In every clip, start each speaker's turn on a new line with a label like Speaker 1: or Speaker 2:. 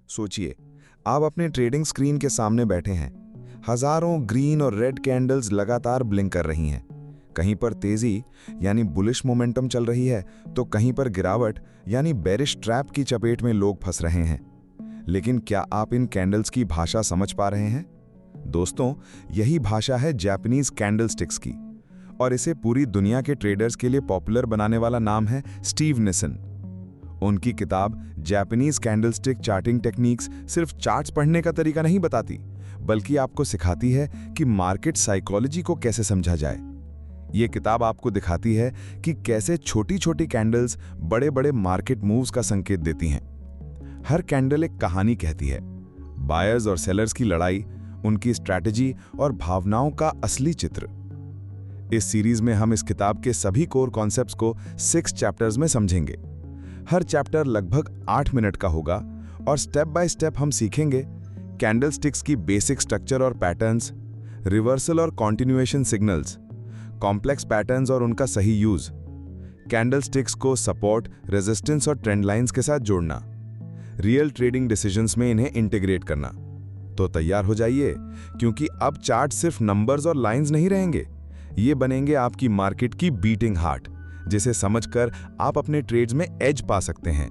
Speaker 1: सोचिए, आप अपने ट्रेडिंग स्क्रीन के सामने बैठे हैं। हजारों ग्रीन और रेड कैंडल्स लगातार ब्लिंक कर रही हैं। कहीं पर तेजी यानी बुलिश मोमेंटम चल रही है, तो कहीं पर गिरावट यानी बेरिश ट्रैप की चपेट में लोग फंस रहे हैं। लेकिन क्या आप इन कैंडल्स की भाषा समझ पा रहे हैं? दोस्तों, यही भाषा है जापानीज कैंडलस्टिक्स की, और इसे पूरी दुनिया के ट्रेडर्स के लिए पॉपुलर बनाने वाला नाम है स्टीव निसन। उनकी किताब जापानीज कैंडलस्टिक चार्टिंग टेक्निक्स सिर्फ चार्ट्स पढ़ने का तरीका नहीं बताती, बल्कि आपको सिखाती है कि मार्केट साइकोलॉजी को कैसे समझा जाए। ये किताब आपको दिखाती है कि कैसे छोटी छोटी कैंडल्स बड़े बड़े मार्केट मूव्स का संकेत देती हैं। हर कैंडल एक कहानी कहती है, बायर्स और सेलर्स की लड़ाई, उनकी स्ट्रैटेजी और भावनाओं का असली चित्र। इस सीरीज में हम इस किताब के सभी कोर कॉन्सेप्ट्स को 6 चैप्टर्स में समझेंगे। हर चैप्टर लगभग 8 मिनट का होगा और स्टेप बाय स्टेप हम सीखेंगे कैंडलस्टिक्स की बेसिक स्ट्रक्चर और पैटर्न्स, रिवर्सल और कॉन्टिन्यूएशन सिग्नल्स, कॉम्प्लेक्स पैटर्न्स और उनका सही यूज, कैंडलस्टिक्स को सपोर्ट, रेजिस्टेंस और ट्रेंड लाइंस के साथ जोड़ना, रियल ट्रेडिंग डिसीजंस में इन्हें इंटीग्रेट करना। तो तैयार हो जाइए, क्योंकि अब चार्ट सिर्फ नंबर्स और लाइंस नहीं रहेंगे, ये बनेंगे आपकी मार्केट की बीटिंग हार्ट, जिसे समझकर आप अपने ट्रेड्स में एज पा सकते हैं।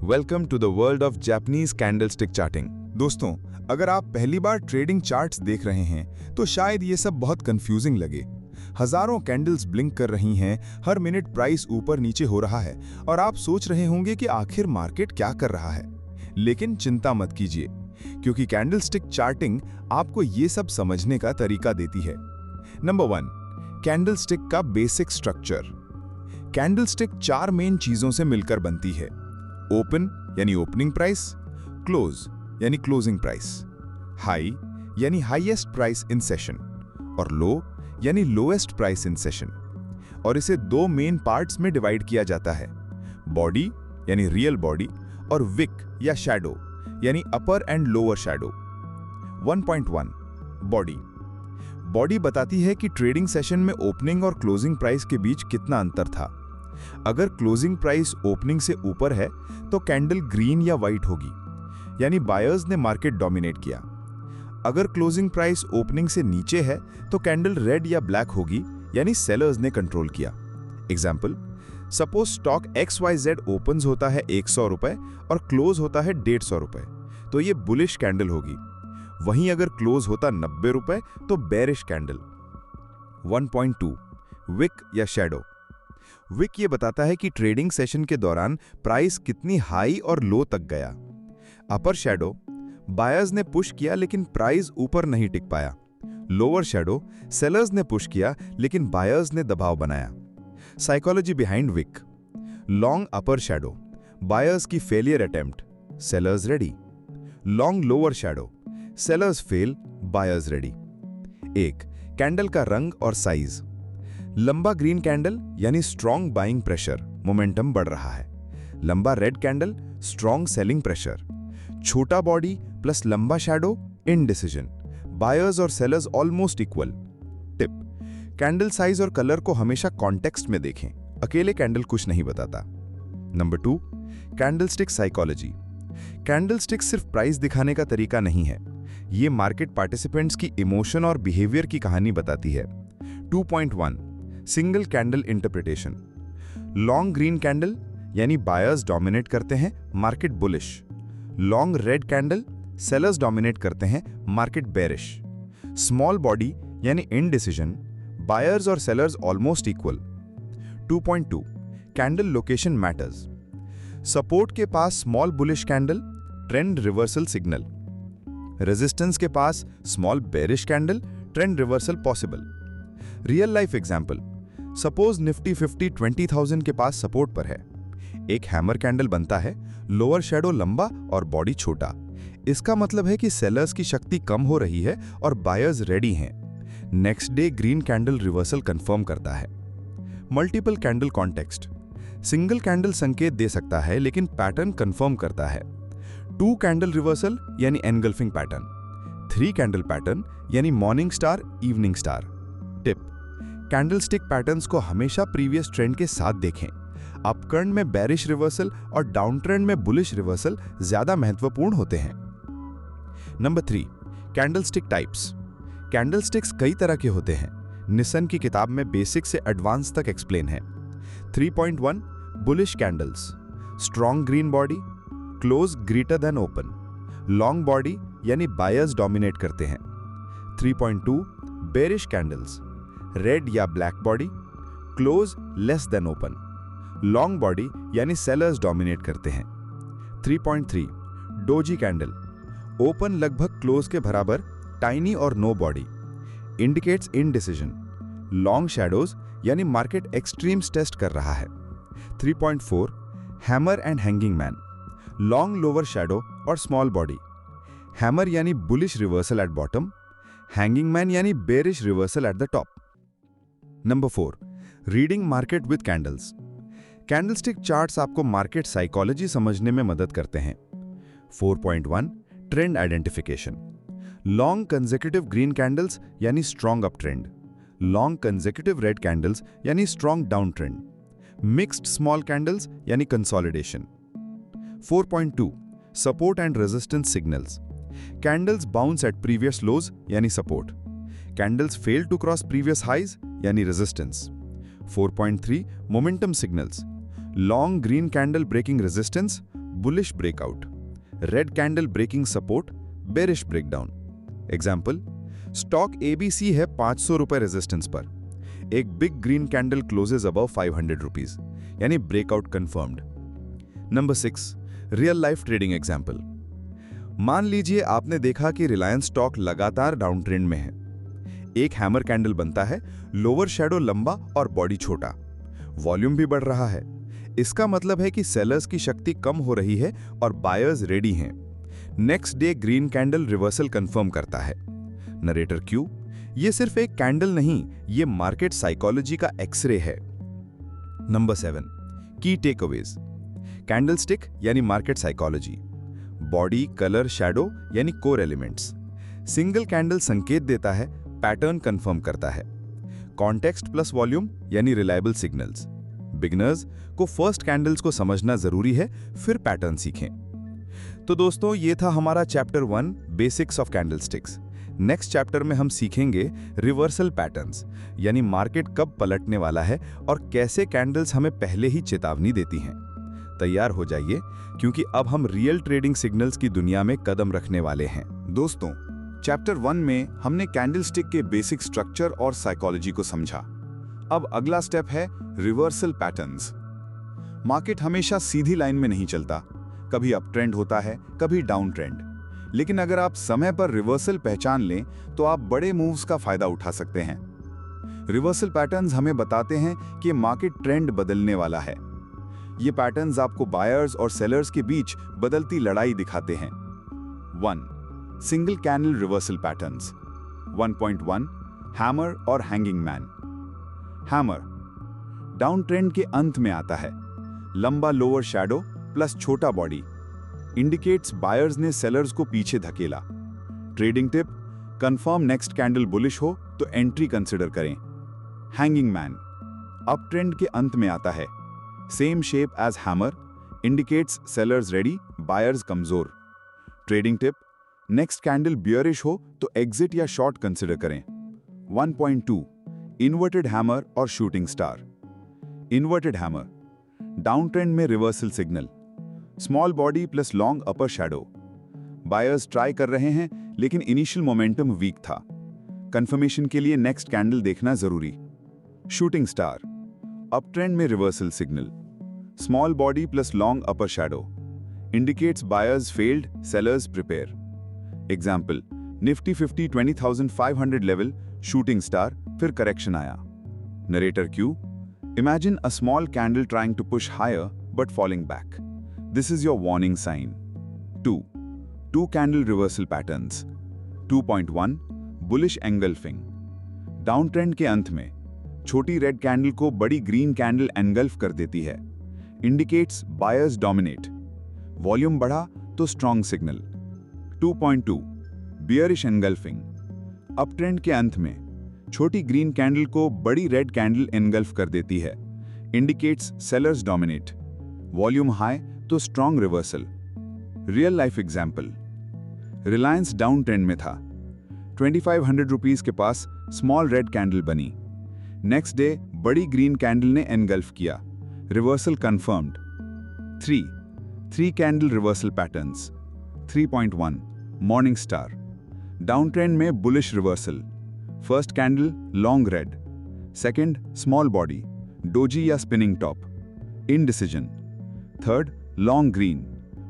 Speaker 1: Welcome to the world of Japanese candlestick charting.
Speaker 2: दोस्तों, अगर आप पहली बार ट्रेडिंग चार्ट्स देख रहे हैं तो शायद ये सब बहुत कंफ्यूजिंग लगे। हजारों कैंडल्स ब्लिंक कर रही हैं, हर मिनट प्राइस ऊपर नीचे हो रहा है और आप सोच रहे होंगे कि आखिर मार्केट क्या कर रहा है। लेकिन चिंता मत कीजिए, क्योंकि कैंडलस्टिक चार्टिंग आपको ये सब समझने का तरीका देती है। नंबर 1, कैंडलस्टिक का बेसिक स्ट्रक्चर। कैंडलस्टिक 4 मेन चीजों से मिलकर बनती है। ओपन यानी ओपनिंग प्राइस, क्लोज यानी क्लोजिंग प्राइस, हाई यानी हाईएस्ट प्राइस इन सेशन और लो यानी लोएस्ट प्राइस इन सेशन। और इसे 2 मेन पार्ट्स में डिवाइड किया जाता है, बॉडी यानी रियल बॉडी और विक या शैडो यानी upper and lower shadow. 1.1 body. Body बताती है कि ट्रेडिंग सेशन में ओपनिंग और क्लोजिंग प्राइस के बीच कितना अंतर था। अगर क्लोजिंग प्राइस ओपनिंग से ऊपर है तो कैंडल ग्रीन या व्हाइट होगी, यानी बायर्स ने मार्केट डोमिनेट किया। अगर क्लोजिंग प्राइस ओपनिंग से नीचे है तो कैंडल रेड या ब्लैक होगी, यानी सेलर्स ने कंट्रोल किया। Example, suppose stock XYZ opens होता है 100 रुपए और क्लोज होता है 150 रुपए, तो ये बुलिश कैंडल होगी। वहीं अगर क्लोज होता 90 रुपए तो बेरिश कैंडल। 1.2 विक या शैडो। विक ये बताता है कि ट्रेडिंग सेशन के दौरान प्राइस कितनी हाई और लो तक गया। अपर शैडो, बायर्स ने पुश किया लेकिन प्राइस ऊपर नहीं टिक पाया। लोअर शैडो, सेलर्स ने पुश किया लेकिन बायर्स ने दबाव बनाया। Psychology behind wick. Long upper shadow, buyers की failure attempt, sellers ready. Long lower shadow, sellers fail, buyers ready. 1. Candle का रंग और साइज। लंबा ग्रीन कैंडल यानी स्ट्रॉन्ग बाइंग प्रेशर, मोमेंटम बढ़ रहा है। लंबा red candle, strong selling pressure. छोटा बॉडी प्लस लंबा शैडो, इनडिसीजन, बायर्स और sellers almost equal. Tip, candle size और कलर को हमेशा कॉन्टेक्स्ट में देखें, अकेले कैंडल कुछ नहीं बताता। Number 2, candlestick psychology. कैंडलस्टिक सिर्फ प्राइस दिखाने का तरीका नहीं है, ये मार्केट पार्टिसिपेंट्स की इमोशन और बिहेवियर की कहानी बताती है। 2.1 single candle interpretation. Long green candle यानी बायर्स डोमिनेट करते हैं, market bullish. Long red candle, sellers dominate करते हैं, मार्केट बेरिश। स्मॉल बॉडी यानी इनडिसीजन, बायर्स और sellers almost equal. 2.2 candle location matters. Support के पास small bullish candle, trend reversal signal. Resistance के पास small bearish candle, trend reversal possible. Real life example, suppose Nifty 50 20,000 के पास support पर है। एक हैमर कैंडल बनता है, लोअर शैडो लंबा और बॉडी छोटा। इसका मतलब है कि सेलर्स की शक्ति कम हो रही है और बायर्स रेडी हैं। Next day green candle reversal confirm करता है। Multiple candle context. Single candle संकेत दे सकता है लेकिन पैटर्न कंफर्म करता है। 2 कैंडल रिवर्सल यानी एनगल्फिंग पैटर्न। 3 कैंडल पैटर्न यानी morning star, evening star. Tip, candlestick patterns को हमेशा प्रीवियस ट्रेंड के साथ देखें। अपट्रेंड में बेरिश रिवर्सल और डाउन ट्रेंड में बुलिश रिवर्सल ज्यादा महत्वपूर्ण होते हैं। Number 3, candlestick types. कैंडलस्टिक्स कई तरह के होते हैं। निसन की किताब में बेसिक से एडवांस तक एक्सप्लेन है। 3.1 bullish candles, strong green body, close greater than open, long body यानी बायर्स डोमिनेट करते हैं। 3.2 बेरिश कैंडल्स, रेड या black body, close less than open, long body यानी सेलर्स डोमिनेट करते हैं। 3.3 डोजी कैंडल, ओपन लगभग क्लोज के बराबर, टाइनी और no body, indicates indecision, long shadows यानी मार्केट एक्सट्रीम्स टेस्ट कर रहा है। 3.4 hammer and hanging man, long lower shadow और स्मॉल बॉडी, हैमर यानी bullish reversal at bottom, hanging man यानी bearish reversal at the top. Number 4 reading market with candles. Candlestick charts आपको market psychology समझने में मदद करते हैं। 4.1 trend identification, long consecutive green candles यानी strong up trend, long consecutive red candles यानी strong down trend, mixed small candles यानी consolidation. 4.2 support and resistance signals, candles bounce at previous lows यानी support, candles fail to cross previous highs यानी resistance. 4.3 momentum signals, long green candle breaking resistance, bullish breakout, red candle breaking support, bearish breakdown. Example, stock ABC है 500 रुपए resistance पर, एक big green candle closes above 500 rupees यानी breakout confirmed. Number 6 real life trading example. मान लीजिए आपने देखा कि रिलायंस स्टॉक लगातार डाउन ट्रेंड में है। एक हैमर कैंडल बनता है, लोअर शैडो लंबा और बॉडी छोटा, वॉल्यूम भी बढ़ रहा है। इसका मतलब है कि सेलर्स की शक्ति कम हो रही है और बायर्स रेडी हैं। Next day green candle reversal confirm करता है। नरेटर क्यू, ये सिर्फ एक कैंडल नहीं, ये मार्केट साइकोलॉजी का एक्सरे है। नंबर 7 की टेकअवेज। कैंडलस्टिक यानी market psychology, body colour shadow यानी कोर एलिमेंट्स, सिंगल कैंडल संकेत देता है, पैटर्न कंफर्म करता है, कॉन्टेक्स्ट प्लस वॉल्यूम यानी रिलायबल सिग्नल्स। बिगिनर्स को फर्स्ट कैंडल्स को समझना जरूरी है, फिर पैटर्न सीखें। तो दोस्तों, ये था हमारा chapter 1 basics of candlesticks. Next chapter में हम सीखेंगे रिवर्सल पैटर्न्स, यानी मार्केट कब पलटने वाला है और कैसे कैंडल्स हमें पहले ही चेतावनी देती हैं। तैयार हो जाइए, क्योंकि अब हम रियल ट्रेडिंग सिग्नल्स की दुनिया में कदम रखने वाले हैं।
Speaker 3: दोस्तों, चैप्टर 1 में हमने कैंडलस्टिक के बेसिक स्ट्रक्चर और साइकोलॉजी को समझा। अब अगला स्टेप है रिवर्सल पैटर्न्स। मार्केट हमेशा सीधी लाइन में नहीं चलता, कभी अप ट्रेंड होता है, कभी डाउन ट्रेंड। लेकिन अगर आप समय पर रिवर्सल पहचान लें तो आप बड़े मूव्स का फायदा उठा सकते हैं। रिवर्सल पैटर्न्स हमें बताते हैं कि मार्केट ट्रेंड बदलने वाला है। ये पैटर्न्स आपको बायर्स और सेलर्स के बीच बदलती लड़ाई दिखाते हैं। 1 single candle reversal patterns. 1.1 hammer और hanging man. Hammer down trend के अंत में आता है, लंबा लोअर शैडो प्लस छोटा बॉडी, इंडिकेट्स बायर्स ने सेलर्स को पीछे धकेला। Trading tip, confirm next candle bullish हो तो एंट्री कंसिडर करें। हैंगिंग मैन अप ट्रेंड के अंत में आता है, same shape as hammer, indicates sellers ready, buyers कमजोर। Trading tip, next candle bearish हो तो एग्जिट या शॉर्ट कंसिडर करें। 1.2 इन्वर्टेड हैमर और shooting star. Inverted hammer down trend में reversal signal, small body plus long upper shadow, buyers try कर रहे हैं लेकिन इनिशियल मोमेंटम वीक था, कंफर्मेशन के लिए नेक्स्ट कैंडल देखना जरूरी। शूटिंग स्टार अप ट्रेंड में reversal signal, small body plus long upper shadow, indicates buyers failed, sellers prepare. Example, Nifty 50 20,500 level, shooting star, फिर करेक्शन आया। Narrator Q, imagine a small candle trying to push higher but falling back, this is your warning sign. 2 candle reversal patterns. 2.1 bullish engulfing, down trend के अंत में छोटी red candle को बड़ी green candle engulf कर देती है, इंडिकेट्स बायर्स डोमिनेट, वॉल्यूम बढ़ा तो strong signal. 2.2 bearish engulfing, up trend के अंत में छोटी ग्रीन कैंडल को बड़ी रेड कैंडल एंगल्फ कर देती है, indicates sellers dominate. Volume high तो strong reversal. Real life example. Reliance down trend में था. 2500 रुपीस के पास स्मॉल रेड कैंडल बनी. नेक्स्ट डे बड़ी ग्रीन कैंडल ने एनगल्फ किया. Reversal confirmed. 3 candle reversal patterns. 3.1 morning star. Down trend में bullish reversal. First candle long red. Second small body doji या spinning top. Indecision. Third long green.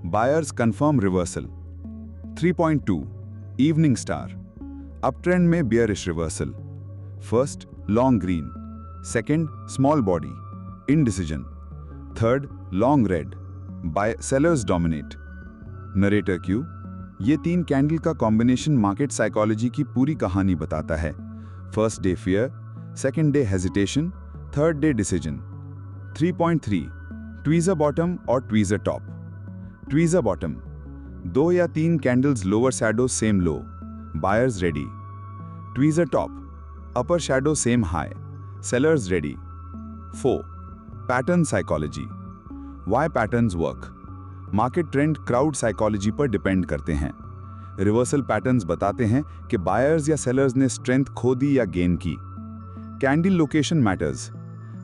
Speaker 3: Buyers confirm reversal. 3.2 evening star. Up trend में bearish reversal. First long green. Second small body indecision. Third long red. By sellers dominate. Narrator cue. ये 3 candle का combination market psychology की पूरी कहानी बताता है. First day fear, second day hesitation, third day decision. 3.3 tweezer bottom और tweezer top. Tweezer bottom 2 या 3 candles lower shadow same low, buyers ready. Tweezer top upper shadow same high, sellers ready. 4 pattern psychology. Why patterns work. Market trend crowd psychology पर depend करते हैं. Reversal patterns बताते हैं कि buyers या sellers ने strength खो दी या गेन की. Candle location matters.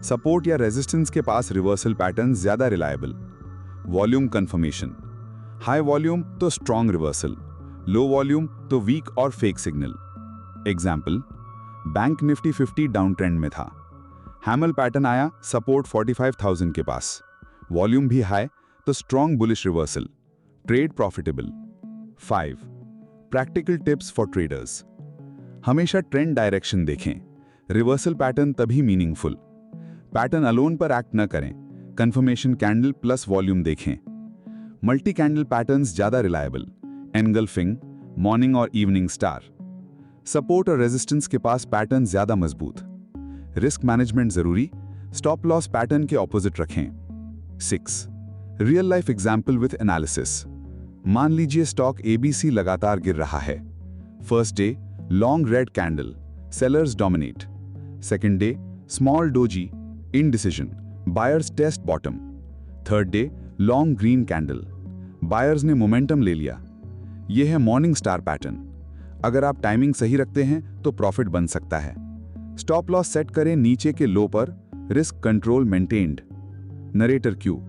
Speaker 3: सपोर्ट या रेजिस्टेंस के पास रिवर्सल पैटर्न ज्यादा reliable. Volume confirmation. High volume तो स्ट्रॉन्ग रिवर्सल, लो वॉल्यूम तो वीक और fake signal. Example, bank Nifty 50 down trend में था. हैमल पैटर्न आया सपोर्ट 45,000 के पास. वॉल्यूम भी हाई तो strong bullish reversal. Trade profitable. 5 practical tips for traders. हमेशा ट्रेंड डायरेक्शन देखें. रिवर्सल पैटर्न तभी मीनिंगफुल. पैटर्न अलोन पर एक्ट न करें. कंफर्मेशन कैंडल प्लस वॉल्यूम देखें. मल्टी कैंडल पैटर्न्स ज्यादा रिलायबल. एनगल्फिंग, मॉर्निंग और इवनिंग स्टार. सपोर्ट और रेजिस्टेंस के पास पैटर्न ज्यादा मजबूत. रिस्क मैनेजमेंट जरूरी. स्टॉप लॉस पैटर्न के ऑपोजिट रखें. 6 real life example with analysis. मान लीजिए स्टॉक एबीसी लगातार गिर रहा है. First day long red candle, sellers dominate. Second day small doji, indecision, buyers test bottom. Third day long green candle, buyers ने momentum ले लिया. यह है मॉर्निंग स्टार पैटर्न. अगर आप टाइमिंग सही रखते हैं तो प्रॉफिट बन सकता है. स्टॉप लॉस सेट करें नीचे के लो पर. Risk control maintained. Narrator Q.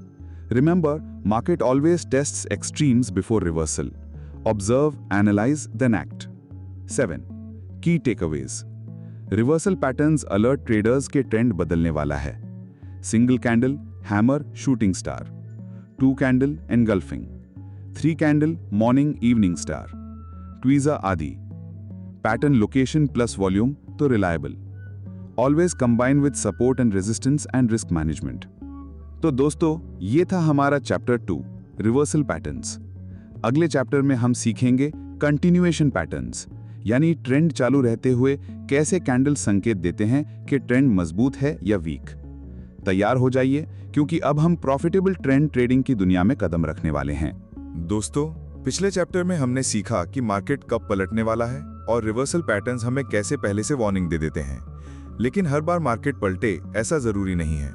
Speaker 3: Remember, market always tests extremes before reversal. Observe, analyze, then act. 7 Key takeaways. Reversal patterns alert traders के ट्रेंड बदलने वाला है. Single candle, hammer, shooting star. 2 candle, engulfing. 3 candle, morning, evening star. Tweezer आदि. Pattern location plus volume तो reliable. Always combine with support and resistance and risk management. तो दोस्तों, ये था हमारा चैप्टर 2 रिवर्सल पैटर्न्स. अगले चैप्टर में हम सीखेंगे कंटिन्यूएशन पैटर्न्स, यानी ट्रेंड चालू रहते हुए कैसे कैंडल संकेत देते हैं कि ट्रेंड मजबूत है या वीक. तैयार हो जाइए, क्योंकि अब हम प्रॉफिटेबल ट्रेंड ट्रेडिंग की दुनिया में कदम रखने वाले हैं.
Speaker 2: दोस्तों, पिछले चैप्टर में हमने सीखा कि मार्केट कब पलटने वाला है और रिवर्सल पैटर्न्स हमें कैसे पहले से वार्निंग दे देते हैं. लेकिन हर बार मार्केट पलटे ऐसा जरूरी नहीं है.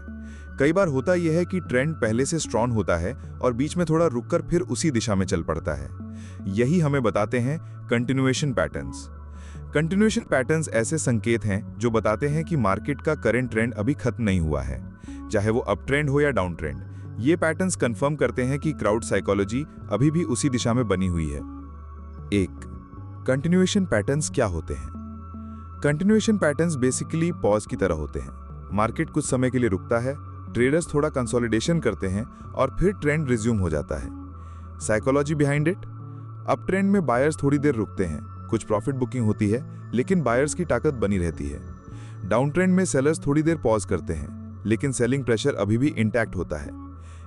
Speaker 2: कई बार होता यह है कि ट्रेंड पहले से स्ट्रॉन्ग होता है और बीच में थोड़ा रुककर फिर उसी दिशा में चल पड़ता है. यही हमें बताते हैं कंटिन्यूएशन पैटर्न्स. कंटिन्यूएशन पैटर्न्स ऐसे संकेत हैं जो बताते हैं कि मार्केट का करंट ट्रेंड अभी खत्म नहीं हुआ है, चाहे वो अप ट्रेंड हो या डाउन ट्रेंड. ये पैटर्न्स कंफर्म करते हैं कि क्राउड साइकोलॉजी अभी भी उसी दिशा में बनी हुई है. 1 कंटिन्यूएशन पैटर्न्स क्या होते हैं? कंटिन्यूएशन पैटर्न्स बेसिकली पॉज की तरह होते हैं. मार्केट कुछ समय के लिए रुकता है, ट्रेडर्स थोड़ा कंसोलिडेशन करते हैं और फिर ट्रेंड रिज्यूम हो जाता है. Psychology behind it. Up trend में बायर्स थोड़ी देर रुकते हैं, कुछ प्रॉफिट बुकिंग होती है, लेकिन बायर्स की ताकत बनी रहती है. डाउन ट्रेंड में सेलर्स थोड़ी देर पॉज करते हैं, लेकिन सेलिंग प्रेशर अभी भी इंटैक्ट होता है.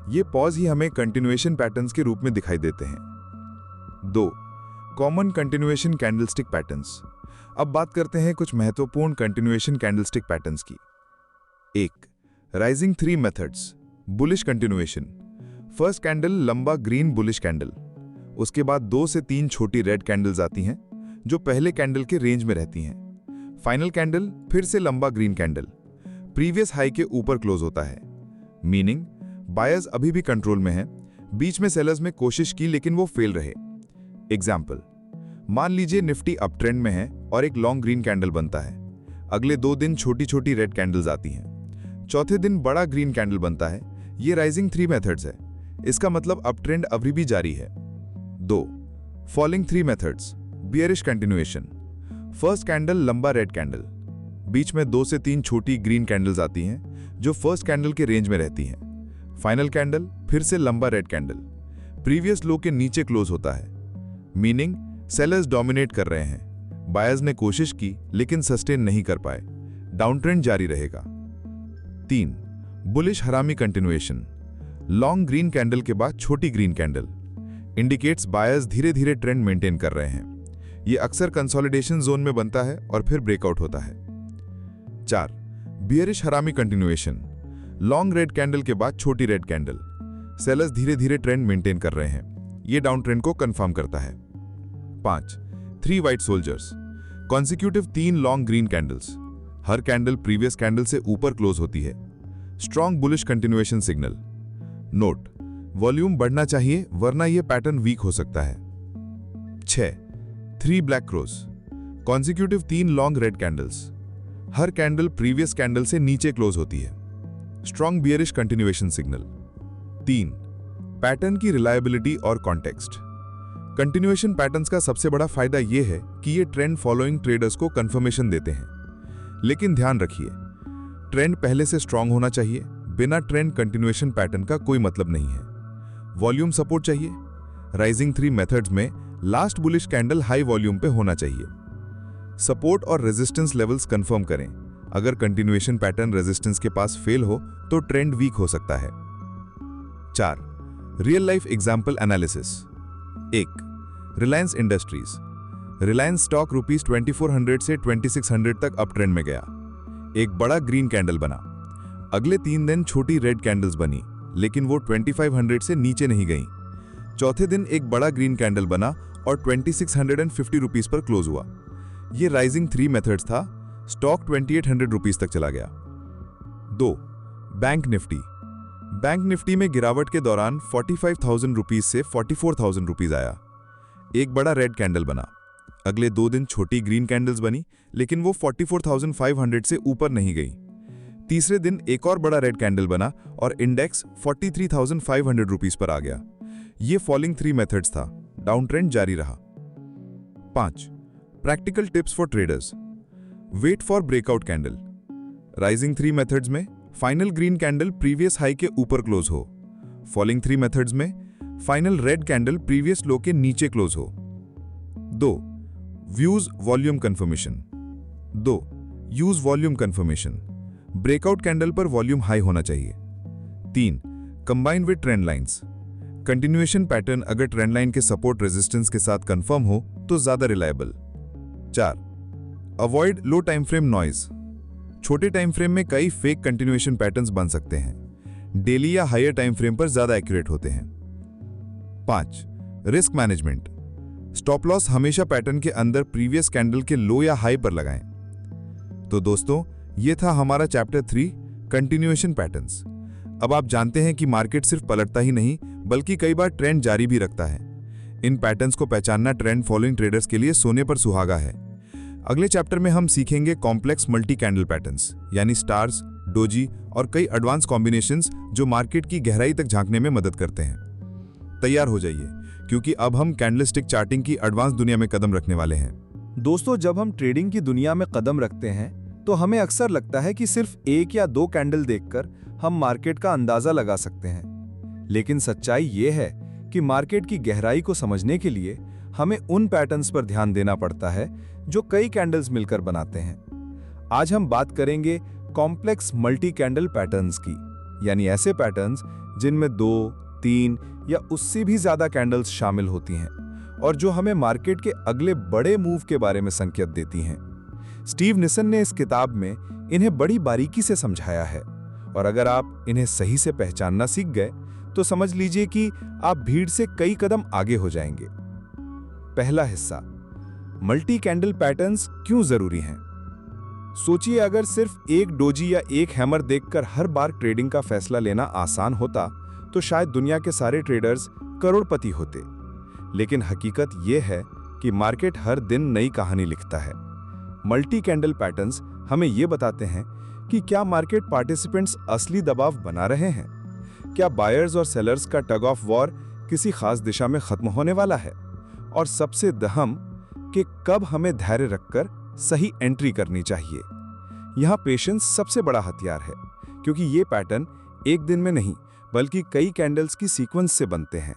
Speaker 2: ये पॉज ही हमें कंटिन्यूएशन पैटर्न्स के रूप में दिखाई देते हैं. 2 कॉमन कंटिन्यूएशन कैंडलस्टिक पैटर्न्स. अब बात करते हैं कुछ महत्वपूर्ण कंटिन्यूएशन कैंडलस्टिक पैटर्न्स की. 1 rising 3 methods. Bullish continuation. First candle लंबा ग्रीन बुलिश कैंडल, उसके बाद 2 से 3 छोटी रेड कैंडल्स आती हैं जो पहले कैंडल के रेंज में रहती हैं. फाइनल कैंडल फिर से लंबा ग्रीन कैंडल, प्रीवियस हाई के ऊपर क्लोज होता है. मीनिंग बायर्स अभी भी कंट्रोल में हैं, बीच में सेलर्स में कोशिश की लेकिन वो फेल रहे। एग्जाम्पल, मान लीजिए निफ्टी अप ट्रेंड में है और एक लॉन्ग ग्रीन कैंडल बनता है। अगले 2 दिन छोटी छोटी रेड कैंडल्स आती हैं। चौथे दिन बड़ा ग्रीन कैंडल बनता है। ये राइजिंग 3 मेथड्स है। इसका मतलब अप ट्रेंड अभी भी जारी है। 2. Falling 3 methods, bearish continuation. First candle लंबा रेड कैंडल, बीच में 2 से 3 छोटी ग्रीन कैंडल्स आती हैं जो फर्स्ट कैंडल के रेंज में रहती हैं। फाइनल कैंडल फिर से लंबा रेड कैंडल, प्रीवियस लो के नीचे क्लोज होता है। मीनिंग सेलर्स डोमिनेट कर रहे हैं। बायर्स ने कोशिश की लेकिन सस्टेन नहीं कर पाए। डाउन ट्रेंड जारी रहेगा। 3. बुलिश हरामी कंटिन्यूएशन। लॉन्ग ग्रीन कैंडल के बाद छोटी ग्रीन कैंडल इंडिकेट्स बायर्स धीरे धीरे ट्रेंड मेंटेन कर रहे हैं। यह अक्सर कंसोलिडेशन जोन में बनता है और फिर ब्रेकआउट होता है। 4. बियरिश हरामी कंटिन्यूएशन। लॉन्ग रेड कैंडल के बाद छोटी रेड कैंडल, सेलर्स धीरे धीरे ट्रेंड मेंटेन कर रहे हैं। यह डाउन ट्रेंड को कंफर्म करता है। 5. 3 white soldiers. Consecutive 3 long green candles, हर कैंडल प्रीवियस कैंडल से ऊपर क्लोज होती है। Strong bullish continuation signal. Note, volume बढ़ना चाहिए वरना यह पैटर्न वीक हो सकता है। 6. 3 black crows. Consecutive 3 long red candles, हर कैंडल प्रीवियस कैंडल से नीचे क्लोज होती है। Strong bearish continuation signal. 3. Pattern की रिलायबिलिटी और कॉन्टेक्स्ट। कंटिन्यूएशन पैटर्न्स का सबसे बड़ा फायदा यह है कि ये ट्रेंड फॉलोइंग ट्रेडर्स को कंफर्मेशन देते हैं। लेकिन ध्यान रखिए, ट्रेंड पहले से स्ट्रांग होना चाहिए। बिना ट्रेंड कंटिन्यूएशन पैटर्न का कोई मतलब नहीं है। वॉल्यूम सपोर्ट चाहिए। राइजिंग 3 मेथड्स में last bullish candle high volume पे होना चाहिए। सपोर्ट और रेजिस्टेंस लेवल्स कंफर्म करें। अगर कंटिन्यूएशन पैटर्न रेजिस्टेंस के पास फेल हो तो ट्रेंड वीक हो सकता है। 4. Real life example analysis. 1. Reliance industries. Reliance stock ₹2400 से 2600 तक अप ट्रेंड में गया। एक बड़ा ग्रीन कैंडल बना। अगले 3 दिन छोटी रेड कैंडल्स बनी लेकिन वो 2500 से नीचे नहीं गई। चौथे दिन एक बड़ा ग्रीन कैंडल बना और ₹2650 पर क्लोज हुआ। ये राइजिंग 3 मेथड्स था। स्टॉक ₹2800 तक चला गया। 2. Bank Nifty. बैंक निफ्टी में गिरावट के दौरान ₹45,000 से ₹44,000 आया। एक बड़ा रेड कैंडल बना। अगले 2 दिन छोटी ग्रीन कैंडल्स बनी लेकिन वो 44,500 से ऊपर नहीं गई। तीसरे दिन एक और बड़ा रेड कैंडल बना और इंडेक्स ₹43,500 पर आ गया। ये फॉलिंग 3 मेथड्स था। डाउन ट्रेंड जारी रहा। 5. Practical tips for traders. Wait for breakout candle. Rising 3 methods में final green candle previous high के ऊपर क्लोज हो। फॉलिंग 3 मेथड्स में final red candle previous low के नीचे क्लोज हो। 2. Views volume confirmation. 2. Use volume confirmation. Breakout candle पर volume high होना चाहिए। 3. Combine with trend lines. Continuation pattern अगर ट्रेंड लाइन के सपोर्ट रेजिस्टेंस के साथ कंफर्म हो तो ज्यादा रिलायबल। 4. अवॉइड लो टाइम फ्रेम नॉइज। छोटे टाइम फ्रेम में कई फेक कंटिन्यूएशन पैटर्न्स बन सकते हैं। डेली या हायर टाइम फ्रेम पर ज्यादा एक्यूरेट होते हैं। 5. Risk management. स्टॉप लॉस हमेशा पैटर्न के अंदर प्रीवियस कैंडल के लो या हाई पर लगाएं। तो दोस्तों, यह था हमारा चैप्टर 3 कंटिन्यूएशन पैटर्न्स। अब आप जानते हैं कि मार्केट सिर्फ पलटता ही नहीं बल्कि कई बार ट्रेंड जारी भी रखता है। इन पैटर्न्स को पहचानना ट्रेंड फॉलोइंग ट्रेडर्स के लिए सोने पर सुहागा है। अगले चैप्टर में हम सीखेंगे कॉम्प्लेक्स मल्टी कैंडल पैटर्न्स यानी स्टार्स, डोजी और कई एडवांस कॉम्बिनेशंस जो मार्केट की गहराई तक झांकने में मदद करते हैं। तैयार हो जाइए क्योंकि अब हम कैंडलस्टिक चार्टिंग की एडवांस दुनिया में कदम रखने वाले हैं।
Speaker 4: दोस्तों, जब हम ट्रेडिंग की दुनिया में कदम रखते हैं तो हमें अक्सर लगता है कि सिर्फ 1 या 2 कैंडल देखकर हम मार्केट का अंदाजा लगा सकते हैं। लेकिन सच्चाई ये है कि मार्केट की गहराई को समझने के लिए हमें उन पैटर्न्स पर ध्यान देना पड़ता है जो कई कैंडल्स मिलकर बनाते हैं। आज हम बात करेंगे कॉम्प्लेक्स मल्टी कैंडल पैटर्न्स की, यानी ऐसे पैटर्न्स जिनमें 2, 3 या उससे भी ज्यादा कैंडल्स शामिल होती हैं और जो हमें मार्केट के अगले बड़े मूव के बारे में संकेत देती हैं। स्टीव निसन ने इस किताब में इन्हें बड़ी बारीकी से समझाया है और अगर आप इन्हें सही से पहचानना सीख गए तो समझ लीजिए कि आप भीड़ से कई कदम आगे हो जाएंगे। पहला हिस्सा, मल्टी कैंडल पैटर्न्स क्यों जरूरी हैं। सोचिए अगर सिर्फ एक डोजी या एक हैमर देखकर हर बार ट्रेडिंग का फैसला लेना आसान होता तो शायद दुनिया के सारे ट्रेडर्स करोड़पति होते। लेकिन हकीकत यह है कि मार्केट हर दिन नई कहानी लिखता है। मल्टी कैंडल पैटर्न्स हमें यह बताते हैं कि क्या मार्केट पार्टिसिपेंट्स असली दबाव बना रहे हैं, क्या बायर्स और सेलर्स का टग ऑफ वॉर किसी खास दिशा में खत्म होने वाला है, और सबसे अहम कि कब हमें धैर्य रखकर सही एंट्री करनी चाहिए। यहां पेशेंस सबसे बड़ा हथियार है, क्योंकि ये पैटर्न एक दिन में नहीं बल्कि कई कैंडल्स की सीक्वेंस से बनते हैं।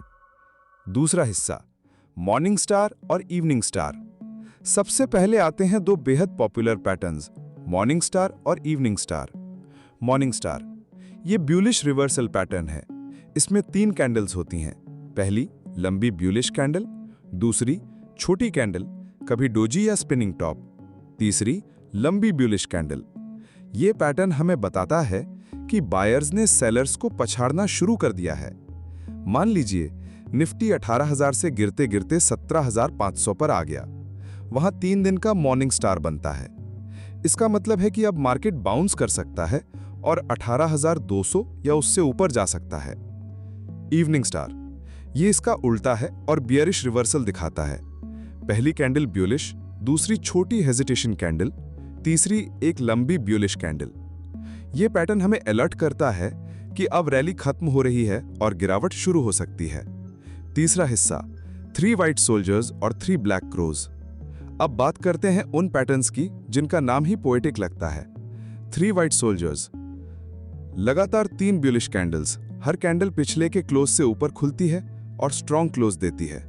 Speaker 4: दूसरा हिस्सा, मॉर्निंग स्टार और इवनिंग स्टार। सबसे पहले आते हैं दो बेहद पॉपुलर पैटर्न्स, मॉर्निंग स्टार और इवनिंग स्टार। मॉर्निंग स्टार ये ब्यूलिश रिवर्सल पैटर्न है। इसमें 3 कैंडल्स होती हैं। पहली लंबी ब्यूलिश कैंडल, दूसरी छोटी कैंडल कभी डोजी या स्पिनिंग टॉप, तीसरी लंबी ब्यूलिश कैंडल। ये पैटर्न हमें बताता है कि बायर्स ने सेलर्स को पछाड़ना शुरू कर दिया है। मान लीजिए निफ्टी 18,000 से गिरते गिरते 17,500 पर आ गया। वहां 3 दिन का मॉर्निंग स्टार बनता है। इसका मतलब है कि अब मार्केट बाउंस कर सकता है और 18,200 या उससे ऊपर जा सकता है। इवनिंग स्टार ये इसका उल्टा है और बियरिश रिवर्सल दिखाता है। पहली कैंडल ब्यूलिश, दूसरी छोटी हेजिटेशन कैंडल, तीसरी एक लंबी ब्यूलिश कैंडल। यह पैटर्न हमें अलर्ट करता है कि अब रैली खत्म हो रही है और गिरावट शुरू हो सकती है। तीसरा हिस्सा, 3 व्हाइट सोल्जर्स और 3 ब्लैक क्रोज। अब बात करते हैं उन पैटर्न्स की जिनका नाम ही पोएटिक लगता है। 3 व्हाइट सोल्जर्स, लगातार 3 ब्यूलिश कैंडल्स, हर कैंडल पिछले के क्लोज से ऊपर खुलती है और स्ट्रॉन्ग क्लोज देती है।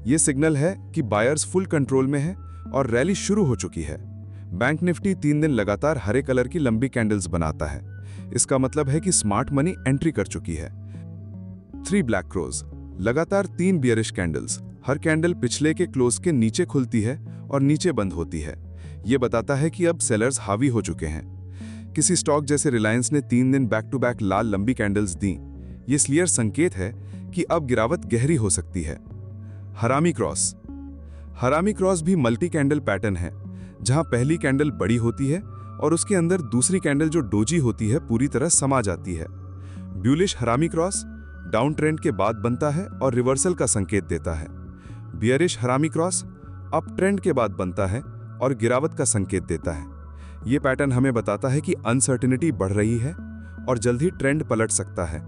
Speaker 4: यह सिग्नल है कि बायर्स फुल कंट्रोल में है और रैली शुरू हो चुकी है। बैंक निफ्टी 3 दिन लगातार हरे कलर की लंबी कैंडल्स बनाता है। इसका मतलब है कि स्मार्ट मनी एंट्री कर चुकी है। 3 ब्लैक क्रोज, लगातार 3 बियरिश कैंडल्स, हर कैंडल पिछले के क्लोज के नीचे खुलती है और नीचे बंद होती है। यह बताता है कि अब सेलर्स हावी हो चुके हैं। किसी स्टॉक जैसे रिलायंस ने 3 दिन बैक टू बैक लाल लंबी कैंडल्स दी। यह क्लियर संकेत है कि अब गिरावट गहरी हो सकती है। हरामी क्रॉस, हरामी क्रॉस भी मल्टी कैंडल पैटर्न है, जहां पहली कैंडल बड़ी होती है और उसके अंदर दूसरी कैंडल जो डोजी होती है पूरी तरह समा जाती है। ब्यूलिश हरामी क्रॉस डाउन ट्रेंड के बाद बनता है और रिवर्सल का संकेत देता है। बियरिश हरामी क्रॉस अप ट्रेंड के बाद बनता है और गिरावट का संकेत देता है। यह पैटर्न हमें बताता है कि अनसर्टेनिटी बढ़ रही है और जल्द ही ट्रेंड पलट सकता है।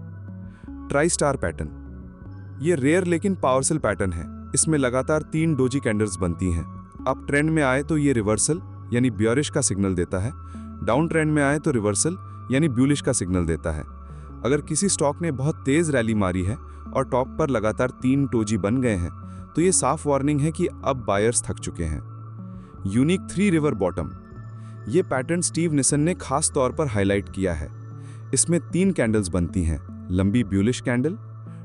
Speaker 4: ट्राई स्टार पैटर्न, यह रेयर लेकिन पावरफुल पैटर्न है। इसमें लगातार 3 डोजी कैंडल्स बनती हैं। अप ट्रेंड में आए तो ये रिवर्सल यानी बियरिश का सिग्नल देता है, डाउन ट्रेंड में आए तो रिवर्सल यानी ब्यूलिश का सिग्नल देता है। अगर किसी स्टॉक ने बहुत तेज रैली मारी है और टॉप पर लगातार 3 डोजी बन गए हैं तो ये साफ वार्निंग है कि अब बायर्स थक चुके हैं। यूनिक 3 रिवर बॉटम, ये पैटर्न स्टीव निसन ने खास तौर पर हाईलाइट किया है। इसमें 3 कैंडल्स बनती हैं, लंबी ब्यूलिश कैंडल,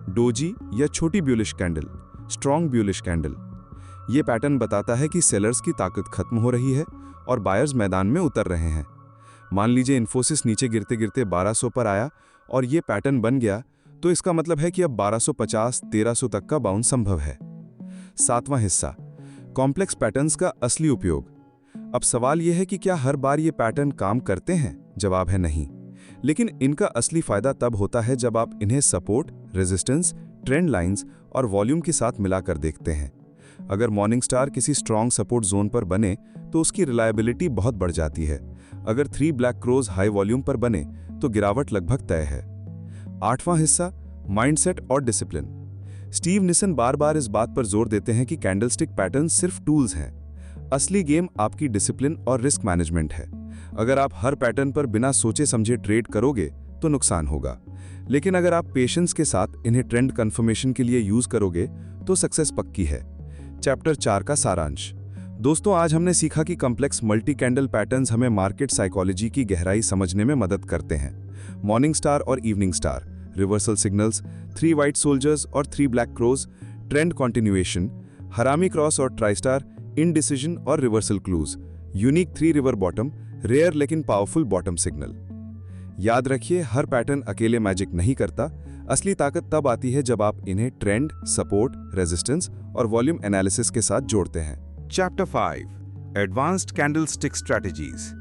Speaker 4: डोजी या छोटी bullish candle, strong bullish candle. यह पैटर्न बताता है कि सेलर्स की ताकत खत्म हो रही है और बायर्स मैदान में उतर रहे हैं। मान लीजिए इन्फोसिस नीचे गिरते गिरते 1200 पर आया और यह पैटर्न बन गया तो इसका मतलब है कि अब 1250-1300 तक का बाउंस संभव है। 7वां हिस्सा, कॉम्प्लेक्स पैटर्न्स का असली उपयोग। अब सवाल यह है कि क्या हर बार ये पैटर्न काम करते हैं? जवाब है नहीं। लेकिन इनका असली फायदा तब होता है जब आप इन्हें सपोर्ट, रेजिस्टेंस, ट्रेंड लाइंस और वॉल्यूम के साथ मिलाकर देखते हैं। अगर मॉर्निंग स्टार किसी स्ट्रॉन्ग सपोर्ट जोन पर बने तो उसकी रिलायबिलिटी बहुत बढ़ जाती है। अगर 3 ब्लैक क्रोज हाई वॉल्यूम पर बने तो गिरावट लगभग तय है। 8वां हिस्सा, माइंडसेट और डिसिप्लिन। स्टीव निसन बार बार इस बात पर जोर देते हैं कि कैंडलस्टिक पैटर्न सिर्फ टूल्स हैं। असली गेम आपकी डिसिप्लिन और रिस्क मैनेजमेंट है। अगर आप हर पैटर्न पर बिना सोचे समझे ट्रेड करोगे तो नुकसान होगा, लेकिन अगर आप पेशेंस के साथ इन्हें ट्रेंड कंफर्मेशन के लिए यूज करोगे तो सक्सेस पक्की है। चैप्टर 4 का सारांश। दोस्तों, आज हमने सीखा कि कॉम्प्लेक्स मल्टी कैंडल पैटर्न्स हमें मार्केट साइकोलॉजी की गहराई समझने में मदद करते हैं। मॉर्निंग स्टार और evening star, reversal signals, 3 white soldiers और 3 black crows, trend continuation, harami cross और ट्राई स्टार, इनडिसीजन और reversal clues, unique 3 river bottom, rare लेकिन पावरफुल बॉटम सिग्नल। याद रखिए, हर पैटर्न अकेले मैजिक नहीं करता। असली ताकत तब आती है जब आप इन्हें ट्रेंड, सपोर्ट, रेजिस्टेंस और वॉल्यूम एनालिसिस के साथ जोड़ते हैं।
Speaker 3: Chapter 5, advanced candlestick strategies.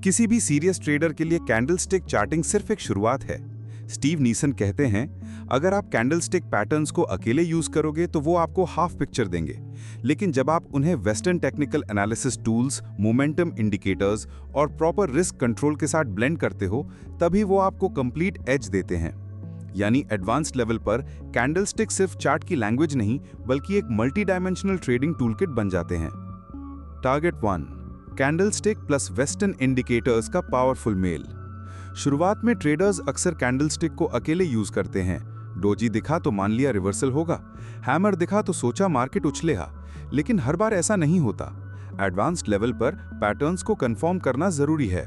Speaker 3: किसी भी सीरियस ट्रेडर के लिए कैंडलस्टिक चार्टिंग सिर्फ एक शुरुआत है। स्टीव नीसन कहते हैं, अगर आप कैंडलस्टिक पैटर्न्स को अकेले यूज करोगे तो वो आपको हाफ पिक्चर देंगे, लेकिन जब आप उन्हें western technical analysis tools, momentum indicators और प्रॉपर रिस्क कंट्रोल के साथ ब्लेंड करते हो, तभी वो आपको कंप्लीट एज देते हैं। यानी एडवांस्ड लेवल पर कैंडलस्टिक सिर्फ चार्ट की लैंग्वेज नहीं, बल्कि एक मल्टी डायमेंशनल ट्रेडिंग टूलकिट बन जाते हैं। Target 1, candlestick plus western indicators का पावरफुल मेल। शुरुआत में ट्रेडर्स अक्सर कैंडलस्टिक को अकेले यूज करते हैं। डोजी दिखा तो मान लिया रिवर्सल होगा, हैमर दिखा तो सोचा मार्केट उछलेगा, लेकिन हर बार ऐसा नहीं होता। एडवांस्ड लेवल पर पैटर्न्स को कंफर्म करना जरूरी है।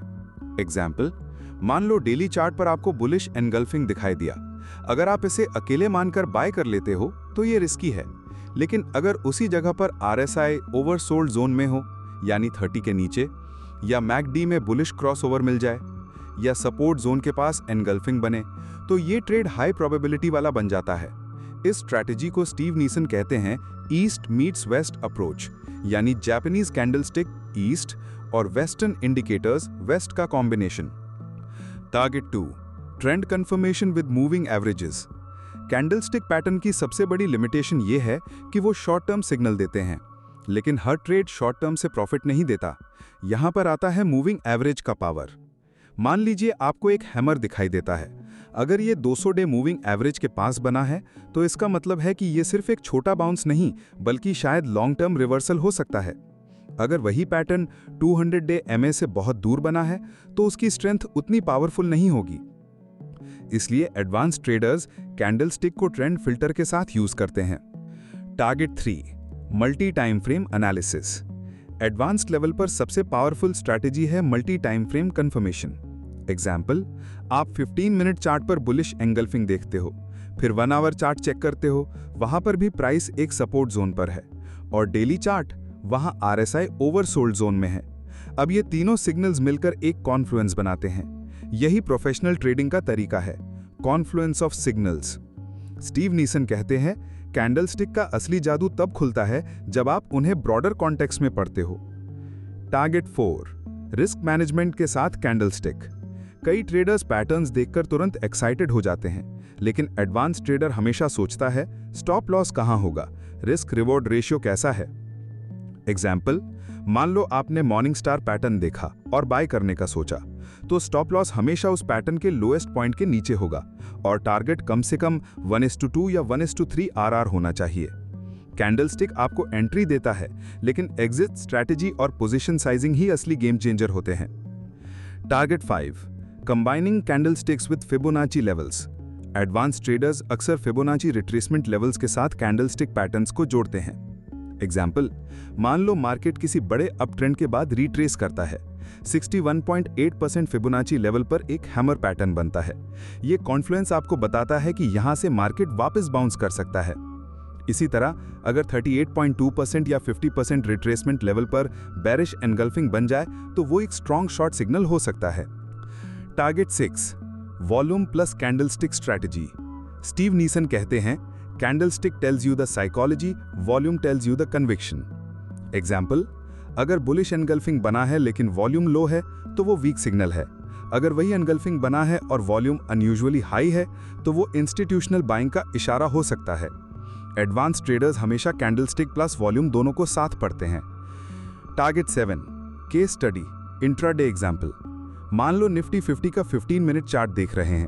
Speaker 3: एग्जाम्पल, मान लो डेली चार्ट पर आपको बुलिश एनगल्फिंग दिखाई दिया। अगर आप इसे अकेले मानकर बाय कर लेते हो तो ये रिस्की है, लेकिन अगर उसी जगह पर आरएसआई ओवरसोल्ड जोन में हो, यानी 30 के नीचे, या मैकडी में बुलिश क्रॉसओवर मिल जाए, या सपोर्ट जोन के पास एनगल्फिंग बने, तो ये ट्रेड हाई प्रोबेबिलिटी वाला बन जाता है। इस स्ट्रैटेजी को स्टीव नीसन कहते हैं ईस्ट मीट्स वेस्ट अप्रोच, यानी जापानीज कैंडलस्टिक ईस्ट और वेस्टर्न इंडिकेटर्स वेस्ट का combination. Target 2, trend confirmation with moving averages. Candlestick pattern की सबसे बड़ी लिमिटेशन ये है कि वो शॉर्ट टर्म सिग्नल देते हैं, लेकिन हर ट्रेड शॉर्ट टर्म से प्रॉफिट नहीं देता। यहां पर आता है मूविंग एवरेज का पावर। मान लीजिए आपको एक हैमर दिखाई देता है। अगर ये 200 डे मूविंग एवरेज के पास बना है, तो इसका मतलब है कि ये सिर्फ एक छोटा बाउंस नहीं, बल्कि शायद लॉन्ग टर्म रिवर्सल हो सकता है। अगर वही पैटर्न 200 डे एमए से बहुत दूर बना है, तो उसकी स्ट्रेंथ उतनी पावरफुल नहीं होगी। इसलिए एडवांस ट्रेडर्स कैंडलस्टिक को ट्रेंड फिल्टर के साथ यूज करते हैं। Target 3, multi time frame analysis. Advanced level पर सबसे पावरफुल स्ट्रैटेजी है multi time frame confirmation. Example, आप 15 मिनट चार्ट पर बुलिश एंगल्फिंग देखते हो, फिर 1 आवर चार्ट चेक करते हो, वहां पर भी प्राइस एक सपोर्ट जोन पर है, और डेली चार्ट वहां आरएसआई ओवरसोल्ड जोन में है। अब ये तीनों सिग्नल्स मिलकर एक कॉन्फ्लुएंस बनाते हैं। यही प्रोफेशनल ट्रेडिंग का तरीका है, Confluence of signals. Steve Neeson कहते हैं, कैंडलस्टिक का असली जादू तब खुलता है जब आप उन्हें ब्रॉडर कॉन्टेक्स्ट में पढ़ते हो। टारगेट 4, रिस्क मैनेजमेंट के साथ कैंडलस्टिक। कई ट्रेडर्स पैटर्न्स देखकर तुरंत एक्साइटेड हो जाते हैं, लेकिन एडवांस ट्रेडर हमेशा सोचता है स्टॉप लॉस कहां होगा, रिस्क रिवॉर्ड रेशियो कैसा है। एग्जाम्पल, मान लो आपने मॉर्निंग स्टार पैटर्न देखा और बाय करने का सोचा, तो स्टॉप लॉस हमेशा उस पैटर्न के लोएस्ट पॉइंट के नीचे होगा और टारगेट कम से कम 1:2 या 1:3 आरआर होना चाहिए। कैंडलस्टिक आपको एंट्री देता है, लेकिन एग्जिट स्ट्रैटेजी और पोजीशन साइजिंग ही असली गेम चेंजर होते हैं। Target 5, combining candlesticks with Fibonacci levels. Advance traders अक्सर फिबोनाची रिट्रेसमेंट लेवल्स के साथ कैंडलस्टिक पैटर्न्स को जोड़ते हैं। एग्जाम्पल, मान लो मार्केट किसी बड़े अप ट्रेंड के बाद रिट्रेस करता है, 61.8% फिबोनाची लेवल पर एक हैमर पैटर्न बनता है। ये कॉन्फ्लुएंस आपको बताता है कि यहां से मार्केट वापस बाउंस कर सकता है। इसी तरह अगर 38.2% या 50% रिट्रेसमेंट लेवल पर बेरिश एनगल्फिंग बन जाए, तो वो एक स्ट्रॉन्ग शॉर्ट सिग्नल हो सकता है। Target 6, volume plus candlestick strategy. Steve Neeson कहते हैं, candlestick tells you the psychology, volume tells you the conviction. Example, अगर बुलिश एनगल्फिंग बना है लेकिन वॉल्यूम लो है, तो वो वीक सिग्नल है। अगर वही एनगल्फिंग बना है और वॉल्यूम अनयूजुअली हाई है, तो वो इंस्टीट्यूशनल बाइंग का इशारा हो सकता है। एडवांस ट्रेडर्स हमेशा कैंडलस्टिक प्लस वॉल्यूम दोनों को साथ पढ़ते हैं। Target 7, case study, intraday example. मान लो निफ्टी 50 का 15 मिनट चार्ट देख रहे हैं।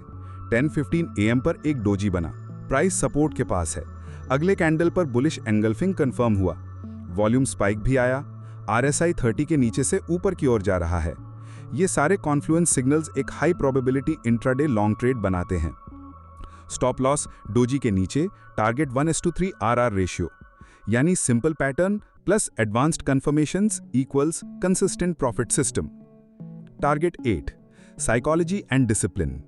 Speaker 3: 10:15 AM पर एक डोजी बना, प्राइस सपोर्ट के पास है। अगले कैंडल पर बुलिश एनगल्फिंग कंफर्म हुआ, वॉल्यूम स्पाइक भी आया, आरएसआई 30 के नीचे से ऊपर की ओर जा रहा है। ये सारे कॉन्फ्लुएंस सिग्नल्स एक high probability intraday long trade बनाते हैं। स्टॉप लॉस डोजी के नीचे, टारगेट 1:3 आरआर रेशियो, यानी simple pattern plus advanced confirmations equals consistent profit system. Target 8, psychology and discipline.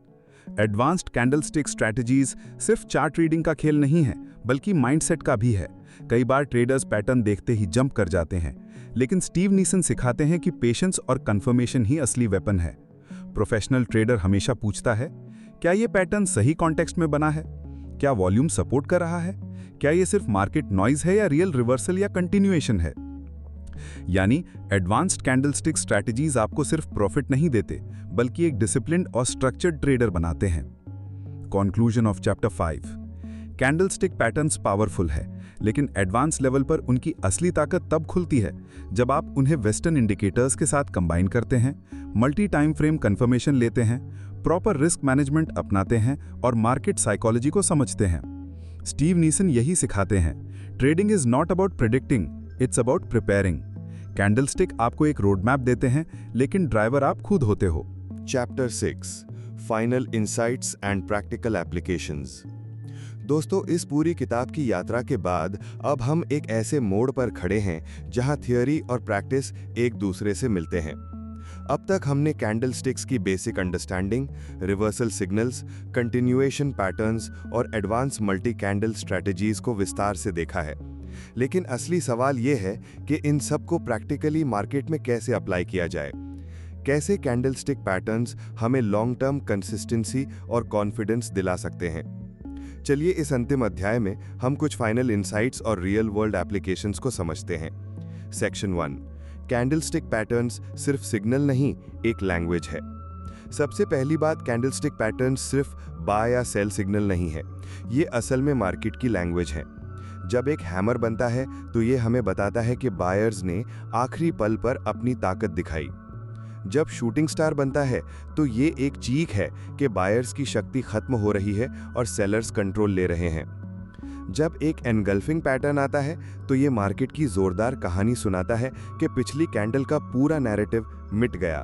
Speaker 3: Advanced candlestick strategies सिर्फ चार्ट रीडिंग का खेल नहीं है, बल्कि माइंडसेट का भी है। कई बार ट्रेडर्स पैटर्न देखते ही जंप कर जाते हैं, लेकिन स्टीव नीसन सिखाते हैं कि पेशेंस और कंफर्मेशन ही असली वेपन है। प्रोफेशनल ट्रेडर हमेशा पूछता है, क्या ये पैटर्न सही कॉन्टेक्स्ट में बना है? क्या वॉल्यूम सपोर्ट कर रहा है? क्या ये सिर्फ मार्केट नॉइज है या रियल रिवर्सल या कंटिन्यूएशन है? यानी एडवांस्ड कैंडलस्टिक स्ट्रैटेजीज आपको सिर्फ प्रॉफिट नहीं देते, बल्कि एक डिसिप्लिन्ड और स्ट्रक्चर्ड ट्रेडर बनाते हैं। Conclusion of chapter 5। Candlestick patterns powerful है, लेकिन एडवांस लेवल पर उनकी असली ताकत तब खुलती है जब आप उन्हें वेस्टर्न इंडिकेटर्स के साथ कंबाइन करते हैं, मल्टी टाइम फ्रेम कंफर्मेशन लेते हैं, प्रॉपर रिस्क मैनेजमेंट अपनाते हैं और मार्केट साइकोलॉजी को समझते हैं। स्टीव नीसन यही सिखाते हैं, trading is not about predicting, it's about preparing. Candlestick आपको एक रोड मैप देते हैं, लेकिन ड्राइवर आप खुद होते हो।
Speaker 5: Chapter 6 final insights and practical applications. दोस्तों, इस पूरी किताब की यात्रा के बाद अब हम एक ऐसे मोड़ पर खड़े हैं जहां थियोरी और प्रैक्टिस एक दूसरे से मिलते हैं। अब तक हमने कैंडलस्टिक्स की basic understanding, reversal signals, continuation patterns और एडवांस मल्टी कैंडल स्ट्रैटेजीज को विस्तार से देखा है। लेकिन असली सवाल यह है कि इन सब को प्रैक्टिकली मार्केट में कैसे अप्लाई किया जाए। कैसे कैंडलस्टिक पैटर्न्स हमें लॉन्ग टर्म कंसिस्टेंसी और कॉन्फिडेंस दिला सकते हैं। चलिए इस अंतिम अध्याय में हम कुछ फाइनल इंसाइट्स और रियल वर्ल्ड एप्लीकेशंस को समझते हैं। सेक्शन 1, कैंडलस्टिक पैटर्न्स सिर्फ सिग्नल नहीं, एक लैंग्वेज है। सबसे पहली बात, कैंडलस्टिक पैटर्न्स सिर्फ बाय या सेल सिग्नल नहीं है, ये असल में मार्केट की लैंग्वेज है। जब एक हैमर बनता है तो ये हमें बताता है कि बायर्स ने आखिरी पल पर अपनी ताकत दिखाई। जब शूटिंग स्टार बनता है तो ये एक चीख है कि बायर्स की शक्ति खत्म हो रही है और सेलर्स कंट्रोल ले रहे हैं। जब एक एनगल्फिंग पैटर्न आता है तो ये मार्केट की जोरदार कहानी सुनाता है कि पिछली कैंडल का पूरा नैरेटिव मिट गया।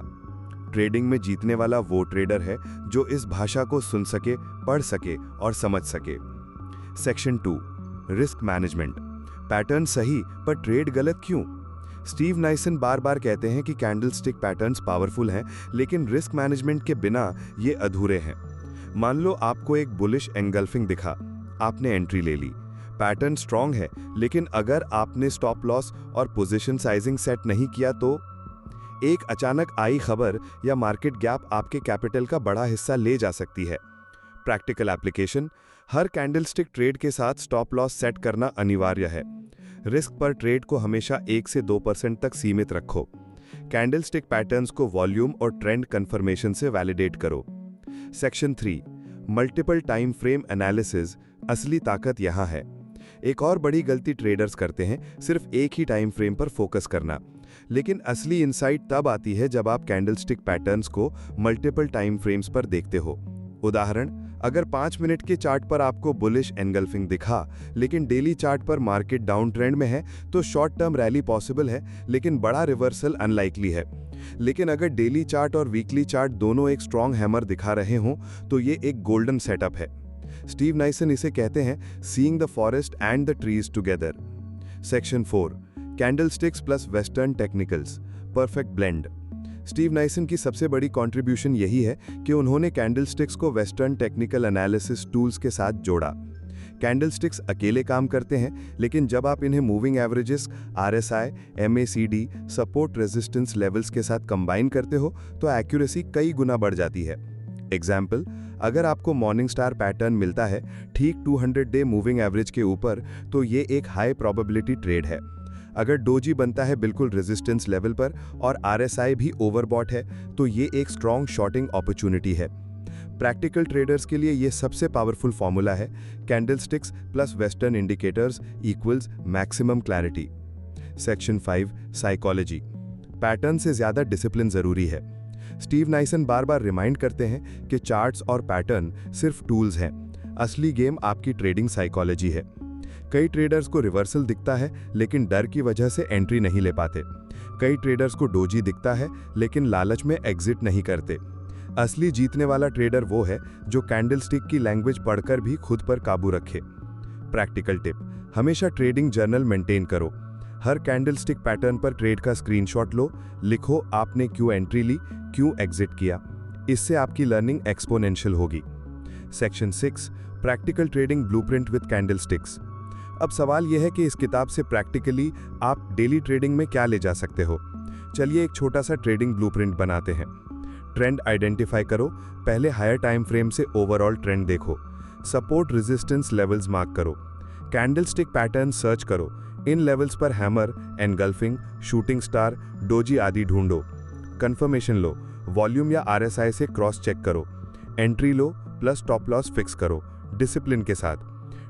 Speaker 5: ट्रेडिंग में जीतने वाला वो ट्रेडर है जो इस भाषा को सुन सके, पढ़ सके और समझ सके। Section 2, risk management. पैटर्न सही पर ट्रेड गलत क्यों? स्टीव नाइसन बार बार कहते हैं कि कैंडलस्टिक पैटर्न्स पावरफुल हैं, लेकिन रिस्क मैनेजमेंट के बिना ये अधूरे हैं। मान लो आपको एक बुलिश एंगल्फिंग दिखा, आपने एंट्री ले ली। पैटर्न स्ट्रांग है, लेकिन अगर आपने स्टॉप लॉस और पोजीशन साइजिंग सेट नहीं किया तो एक अचानक आई खबर या मार्केट गैप आपके कैपिटल का बड़ा हिस्सा ले जा सकती है। प्रैक्टिकल एप्लीकेशन, हर कैंडलस्टिक ट्रेड के साथ स्टॉप लॉस सेट करना अनिवार्य है। रिस्क पर ट्रेड को हमेशा 1 से 2% तक सीमित रखो। कैंडलस्टिक पैटर्न्स को वॉल्यूम और ट्रेंड कंफर्मेशन से वैलिडेट करो। Section 3, multiple time frame analysis. असली ताकत यहाँ है। एक और बड़ी गलती ट्रेडर्स करते हैं, सिर्फ एक ही टाइम फ्रेम पर फोकस करना। लेकिन असली इंसाइट तब आती है जब आप कैंडलस्टिक पैटर्न्स को मल्टीपल टाइम फ्रेम्स पर देखते हो। उदाहरण, अगर 5 मिनट के चार्ट पर आपको बुलिश एनगल्फिंग दिखा, लेकिन डेली चार्ट पर मार्केट डाउन ट्रेंड में है, तो शॉर्ट टर्म रैली पॉसिबल है, लेकिन बड़ा रिवर्सल अनलाइकली है। लेकिन अगर डेली चार्ट और वीकली चार्ट दोनों एक स्ट्रॉन्ग हैमर दिखा रहे हों, तो ये एक गोल्डन सेटअप है। स्टीव नाइसन इसे कहते हैं seeing the forest and the trees together. Section 4, candlesticks plus western technicals, perfect blend. Steve Nison की सबसे बड़ी कंट्रीब्यूशन यही है कि उन्होंने कैंडलस्टिक्स को वेस्टर्न टेक्निकल एनालिसिस टूल्स के साथ जोड़ा। कैंडलस्टिक्स अकेले काम करते हैं, लेकिन जब आप इन्हें moving averages, RSI, MACD, support resistance levels के साथ कंबाइन करते हो तो एक्यूरेसी कई गुना बढ़ जाती है। एग्जाम्पल, अगर आपको मॉर्निंग स्टार पैटर्न मिलता है ठीक 200 डे मूविंग एवरेज के ऊपर, तो ये एक हाई प्रोबेबिलिटी ट्रेड है। अगर डोजी बनता है बिल्कुल रेजिस्टेंस लेवल पर और RSI भी ओवरबॉट है, तो ये एक स्ट्रॉन्ग शॉर्टिंग अपॉर्चुनिटी है। प्रैक्टिकल ट्रेडर्स के लिए ये सबसे पावरफुल फॉर्मूला है, candlesticks plus western indicators equals maximum clarity. Section 5, psychology. Pattern से ज्यादा डिसिप्लिन जरूरी है। स्टीव नाइसन बार बार रिमाइंड करते हैं कि चार्ट्स और पैटर्न सिर्फ टूल्स हैं, असली गेम आपकी ट्रेडिंग साइकोलॉजी है। कई ट्रेडर्स को रिवर्सल दिखता है, लेकिन डर की वजह से एंट्री नहीं ले पाते। कई ट्रेडर्स को डोजी दिखता है, लेकिन लालच में एग्जिट नहीं करते। असली जीतने वाला ट्रेडर वो है जो कैंडलस्टिक की लैंग्वेज पढ़कर भी खुद पर काबू रखे। प्रैक्टिकल टिप, हमेशा ट्रेडिंग जर्नल मेंटेन करो। हर कैंडलस्टिक पैटर्न पर ट्रेड का स्क्रीनशॉट लो, लिखो आपने क्यों एंट्री ली, क्यों एग्जिट किया। इससे आपकी लर्निंग एक्सपोनेंशियल होगी। Section 6, practical trading blueprint with candlesticks. अब सवाल यह है कि इस किताब से प्रैक्टिकली आप डेली ट्रेडिंग में क्या ले जा सकते हो। चलिए एक छोटा सा ट्रेडिंग ब्लूप्रिंट बनाते हैं। ट्रेंड आइडेंटिफाई करो, पहले हायर टाइम फ्रेम से ओवरऑल ट्रेंड देखो। सपोर्ट रेजिस्टेंस लेवल्स मार्क करो। कैंडलस्टिक पैटर्न सर्च करो, इन लेवल्स पर hammer, engulfing, shooting star, doji आदि ढूंढो। कंफर्मेशन लो, वॉल्यूम या आरएसआई से क्रॉस चेक करो। एंट्री लो प्लस स्टॉप लॉस फिक्स करो डिसिप्लिन के साथ।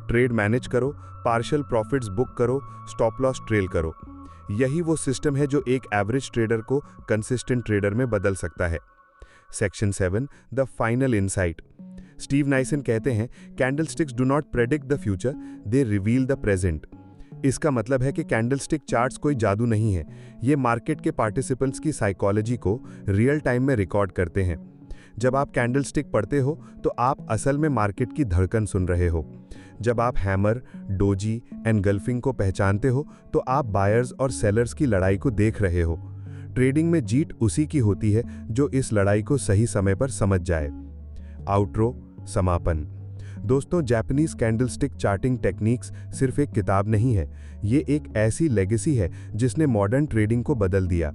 Speaker 5: ट्रेड मैनेज करो, पार्शियल प्रॉफिट्स बुक करो, स्टॉप लॉस ट्रेल करो। यही वो सिस्टम है जो एक एवरेज ट्रेडर को कंसिस्टेंट ट्रेडर में बदल सकता है। Section 7, the final insight. Steve Nison कहते हैं, candlesticks do not predict the future, they reveal the present. इसका मतलब है कि कैंडलस्टिक चार्ट्स कोई जादू नहीं है, ये मार्केट के पार्टिसिपेंट्स की साइकोलॉजी को रियल टाइम में रिकॉर्ड करते हैं। जब आप कैंडलस्टिक पढ़ते हो तो आप असल में मार्केट की धड़कन सुन रहे हो। जब आप हैमर, डोजी, एनगल्फिंग को पहचानते हो तो आप बायर्स और सेलर्स की लड़ाई को देख रहे हो। ट्रेडिंग में जीत उसी की होती है जो इस लड़ाई को सही समय पर समझ जाए। आउटरो, समापन। दोस्तों, जापानीज कैंडलस्टिक चार्टिंग टेक्निक्स सिर्फ एक किताब नहीं है, ये एक ऐसी लेगेसी है जिसने मॉडर्न ट्रेडिंग को बदल दिया।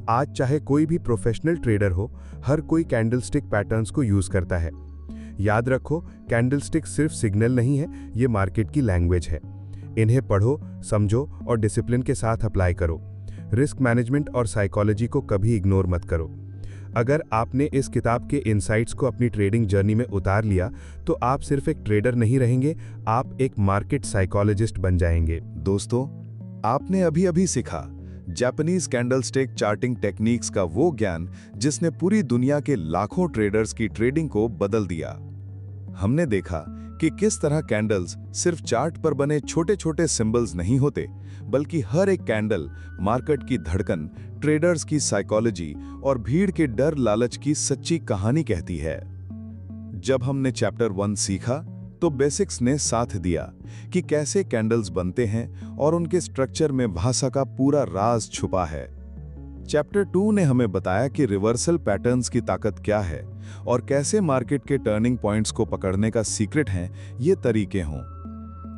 Speaker 5: आज चाहे कोई भी प्रोफेशनल ट्रेडर हो, हर कोई कैंडलस्टिक पैटर्न्स को यूज करता है। याद रखो, कैंडलस्टिक सिर्फ सिग्नल नहीं है, ये मार्केट की लैंग्वेज है। इन्हें पढ़ो, समझो और डिसिप्लिन के साथ अप्लाई करो। रिस्क मैनेजमेंट और साइकोलॉजी को कभी इग्नोर मत करो। अगर आपने इस किताब के इनसाइट्स को अपनी ट्रेडिंग जर्नी में उतार लिया तो आप सिर्फ एक ट्रेडर नहीं रहेंगे, आप एक मार्केट साइकोलॉजिस्ट बन जाएंगे।
Speaker 2: दोस्तों, आपने अभी सीखा जापानीज कैंडलस्टिक चार्टिंग टेक्निक्स का वो ज्ञान जिसने पूरी दुनिया के लाखों ट्रेडर्स की ट्रेडिंग को बदल दिया। हमने देखा कि किस तरह कैंडल्स सिर्फ चार्ट पर बने छोटे-छोटे सिंबल्स नहीं होते, बल्कि हर एक कैंडल मार्केट की धड़कन, ट्रेडर्स की साइकोलॉजी और भीड़ के डर लालच की सच्ची कहानी कहती है। जब हमने चैप्टर 1 सीखा तो बेसिक्स ने साथ दिया कि कैसे कैंडल्स बनते हैं और उनके स्ट्रक्चर में भाषा का पूरा राज छुपा है। चैप्टर 2 ने हमें बताया कि रिवर्सल पैटर्न्स की ताकत क्या है और कैसे मार्केट के टर्निंग पॉइंट्स को पकड़ने का सीक्रेट है ये तरीके हों।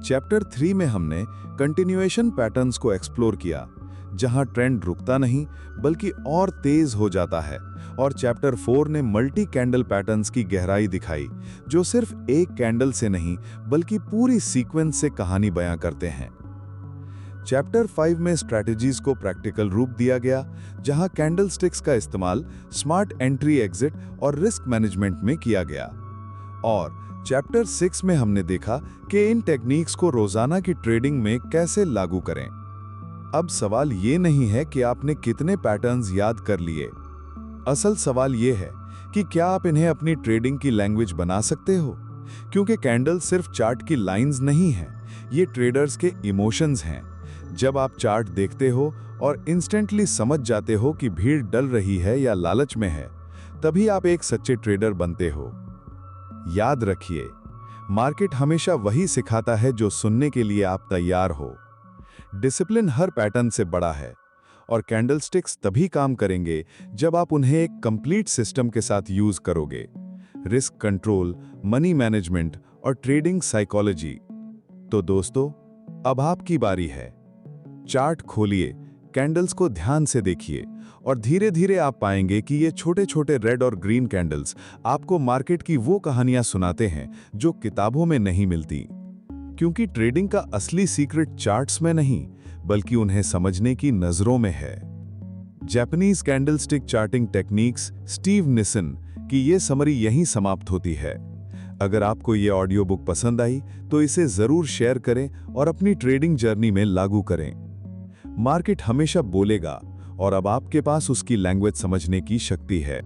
Speaker 2: चैप्टर 3 में हमने कंटिन्यूएशन पैटर्न्स को एक्सप्लोर किया, जहां ट्रेंड रुकता नहीं बल्कि और तेज हो जाता है, और चैप्टर 4 ने मल्टी कैंडल पैटर्न्स की गहराई दिखाई, जो सिर्फ एक कैंडल से नहीं बल्कि पूरी सीक्वेंस से कहानी बयां करते हैं। चैप्टर 5 में स्ट्रैटेजीज को प्रैक्टिकल रूप दिया गया, जहां कैंडलस्टिक्स का इस्तेमाल स्मार्ट एंट्री एग्जिट और रिस्क मैनेजमेंट में किया गया। और चैप्टर 6 में हमने देखा कि इन टेक्निक्स को रोजाना की ट्रेडिंग में कैसे लागू करें। अब सवाल ये नहीं है कि आपने कितने पैटर्न्स याद कर लिए, असल सवाल ये है कि क्या आप इन्हें अपनी ट्रेडिंग की लैंग्वेज बना सकते हो, क्योंकि कैंडल सिर्फ चार्ट की लाइंस नहीं है, ये ट्रेडर्स के इमोशंस हैं। जब आप चार्ट देखते हो और इंस्टेंटली समझ जाते हो कि भीड़ डल रही है या लालच में है, तभी आप एक सच्चे ट्रेडर बनते हो। याद रखिए, मार्केट हमेशा वही सिखाता है जो सुनने के लिए आप तैयार हो। डिसिप्लिन हर पैटर्न से बड़ा है और कैंडलस्टिक्स तभी काम करेंगे जब आप उन्हें एक कंप्लीट सिस्टम के साथ यूज करोगे। रिस्क कंट्रोल, मनी मैनेजमेंट और ट्रेडिंग साइकोलॉजी। तो दोस्तों, अब आपकी बारी है। चार्ट खोलिए, कैंडल्स को ध्यान से देखिए और धीरे धीरे आप पाएंगे कि ये छोटे छोटे रेड और ग्रीन कैंडल्स आपको मार्केट की वो कहानियां सुनाते हैं जो किताबों में नहीं मिलती। क्योंकि ट्रेडिंग का असली सीक्रेट चार्ट्स में नहीं, बल्कि उन्हें समझने की नजरों में है। Japanese candlestick charting techniques, Steve Nison की ये समरी यहीं समाप्त होती है। अगर आपको ये ऑडियो बुक पसंद आई तो इसे जरूर शेयर करें और अपनी ट्रेडिंग जर्नी में लागू करें। मार्केट हमेशा बोलेगा और अब आपके पास उसकी लैंग्वेज समझने की शक्ति है।